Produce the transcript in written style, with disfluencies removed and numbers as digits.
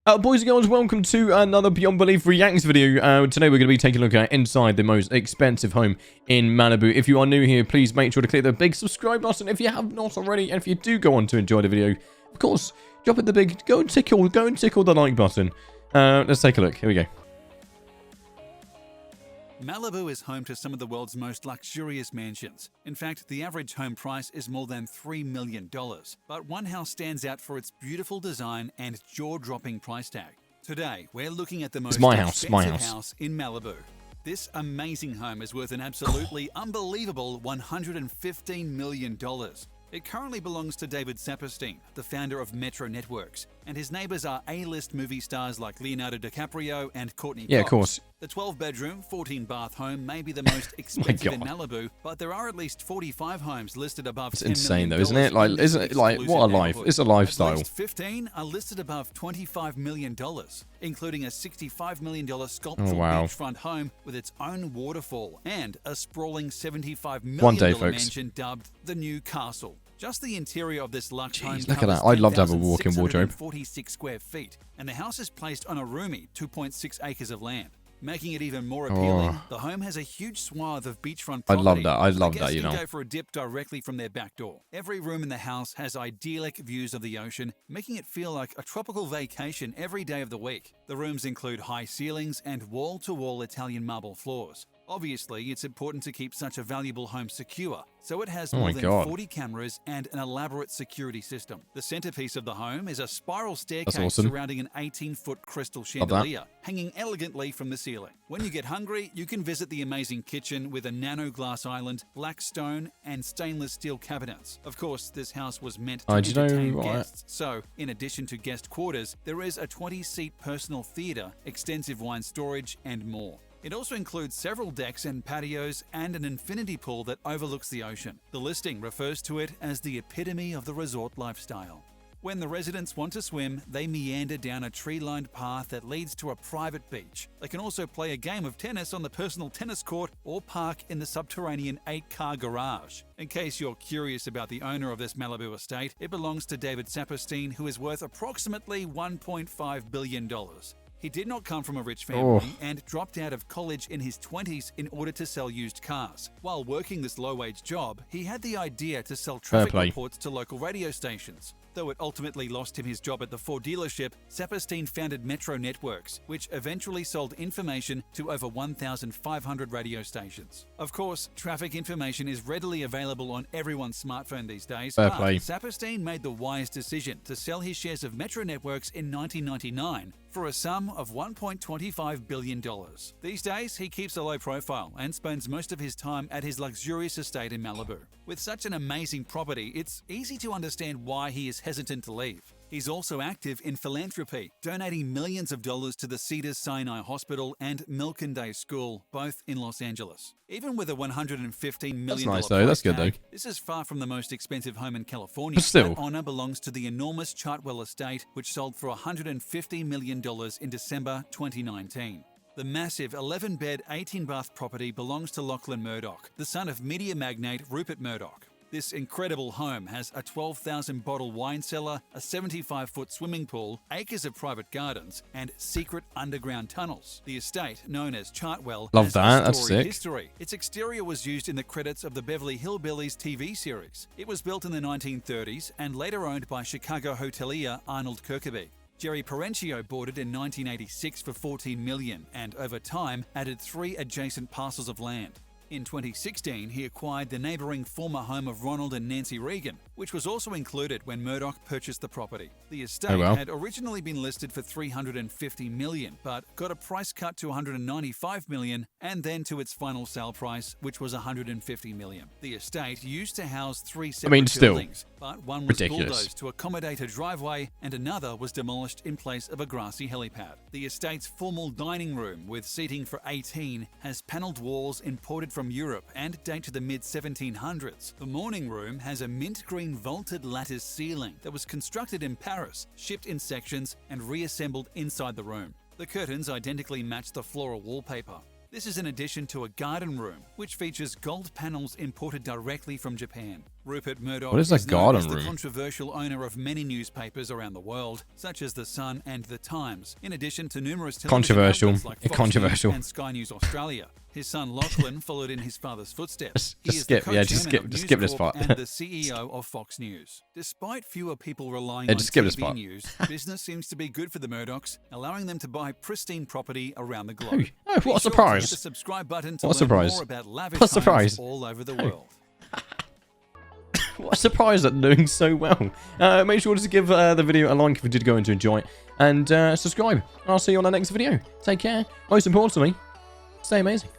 Boys and girls, welcome to another Beyond Belief Reacts video. Today we're going to be taking a look at inside the most expensive home in Malibu. If you are new here, please make sure to click the big subscribe button if you have not already. And if you do go on to enjoy the video, of course, drop it the big, go and tickle the like button. Let's take a look. Here we go. Malibu is home to some of the world's most luxurious mansions. In fact, the average home price is more than $3 million. But one house stands out for its beautiful design and jaw-dropping price tag. Today, we're looking at the most expensive house in Malibu. This amazing home is worth an absolutely unbelievable $115 million. It currently belongs to David Saperstein, the founder of Metro Networks, and his neighbors are A-list movie stars like Leonardo DiCaprio and Courtney Cox. Yeah, of course. The 12-bedroom, 14-bath home may be the most expensive in Malibu, but there are at least 45 homes listed above $10 million. It's insane, though, isn't it? Like, isn't it like what a life? It's a lifestyle. At least 15 are listed above $25 million, including a $65 million sculptural beachfront home with its own waterfall and a sprawling $75 million mansion dubbed the New Castle. Just the interior of this luxe home look at that. I'd love to have a walk-in wardrobe. 46 square feet, and the house is placed on a roomy 2.6 acres of land. Making it even more appealing, the home has a huge swath of beachfront property. I love that, you know. Can go for a dip directly from their back door. Every room in the house has idyllic views of the ocean, making it feel like a tropical vacation every day of the week. The rooms include high ceilings and wall-to-wall Italian marble floors. Obviously, it's important to keep such a valuable home secure, so it has more than 40 cameras and an elaborate security system. The centerpiece of the home is a spiral staircase surrounding an 18-foot crystal chandelier, hanging elegantly from the ceiling. When you get hungry, you can visit the amazing kitchen with a nano glass island, black stone, and stainless steel cabinets. Of course, this house was meant to entertain guests, so in addition to guest quarters, there is a 20-seat personal theater, extensive wine storage, and more. It also includes several decks and patios and an infinity pool that overlooks the ocean. The listing refers to it as the epitome of the resort lifestyle. When the residents want to swim, they meander down a tree-lined path that leads to a private beach. They can also play a game of tennis on the personal tennis court or park in the subterranean 8-car garage. In case you're curious about the owner of this Malibu estate, it belongs to David Saperstein, who is worth approximately $1.5 billion. He did not come from a rich family and dropped out of college in his 20s in order to sell used cars. While working this low-wage job, he had the idea to sell traffic reports to local radio stations. Though it ultimately lost him his job at the Ford dealership, Saperstein founded Metro Networks, which eventually sold information to over 1,500 radio stations. Of course, traffic information is readily available on everyone's smartphone these days, but Saperstein made the wise decision to sell his shares of Metro Networks in 1999 for a sum of $1.25 billion. These days, he keeps a low profile and spends most of his time at his luxurious estate in Malibu. With such an amazing property, it's easy to understand why he is hesitant to leave. He's also active in philanthropy, donating millions of dollars to the Cedars-Sinai Hospital and Milken Day School, both in Los Angeles. Even with a $115 million price tag, this is far from the most expensive home in California. That honor belongs to the enormous Chartwell estate, which sold for $150 million in December 2019. The massive 11-bed, 18-bath property belongs to Lachlan Murdoch, the son of media magnate Rupert Murdoch. This incredible home has a 12,000-bottle wine cellar, a 75-foot swimming pool, acres of private gardens, and secret underground tunnels. The estate, known as Chartwell, has a storied history. Its exterior was used in the credits of the Beverly Hillbillies TV series. It was built in the 1930s and later owned by Chicago hotelier Arnold Kirkeby. Jerry Perenchio bought it in 1986 for $14 million and, over time, added 3 adjacent parcels of land. In 2016, he acquired the neighbouring former home of Ronald and Nancy Reagan, which was also included when Murdoch purchased the property. The estate had originally been listed for $350 million, but got a price cut to $195 million and then to its final sale price, which was $150 million. The estate used to house 3 separate buildings, but one was bulldozed to accommodate a driveway and another was demolished in place of a grassy helipad. The estate's formal dining room, with seating for 18, has panelled walls imported from Europe and date to the mid-1700s. The morning room has a mint green vaulted lattice ceiling that was constructed in Paris, shipped in sections, and reassembled inside the room. The curtains identically match the floral wallpaper. This is in addition to a garden room, which features gold panels imported directly from Japan. Rupert Murdoch What is a known garden as the room? controversial owner of many newspapers around the world, such as The Sun and The Times, in addition to numerous television Controversial. outlets like Fox Controversial. News and Sky News Australia. His son Lachlan followed in his father's footsteps. Just He is skip, the yeah, just co-chairman skip- of skip this News part. Corp and the CEO of Fox News. Despite fewer people relying Yeah, on just skip this TV part. news, business seems to be good for the Murdochs, allowing them to buy pristine property around the globe. Oh, what a Be sure to surprise. hit the subscribe button to What a learn surprise. more about lavish What a surprise. homes all over the world. What a surprise at doing so well. Make sure to give the video a like if you did go into enjoy it. And subscribe. I'll see you on the next video. Take care. Most importantly, stay amazing.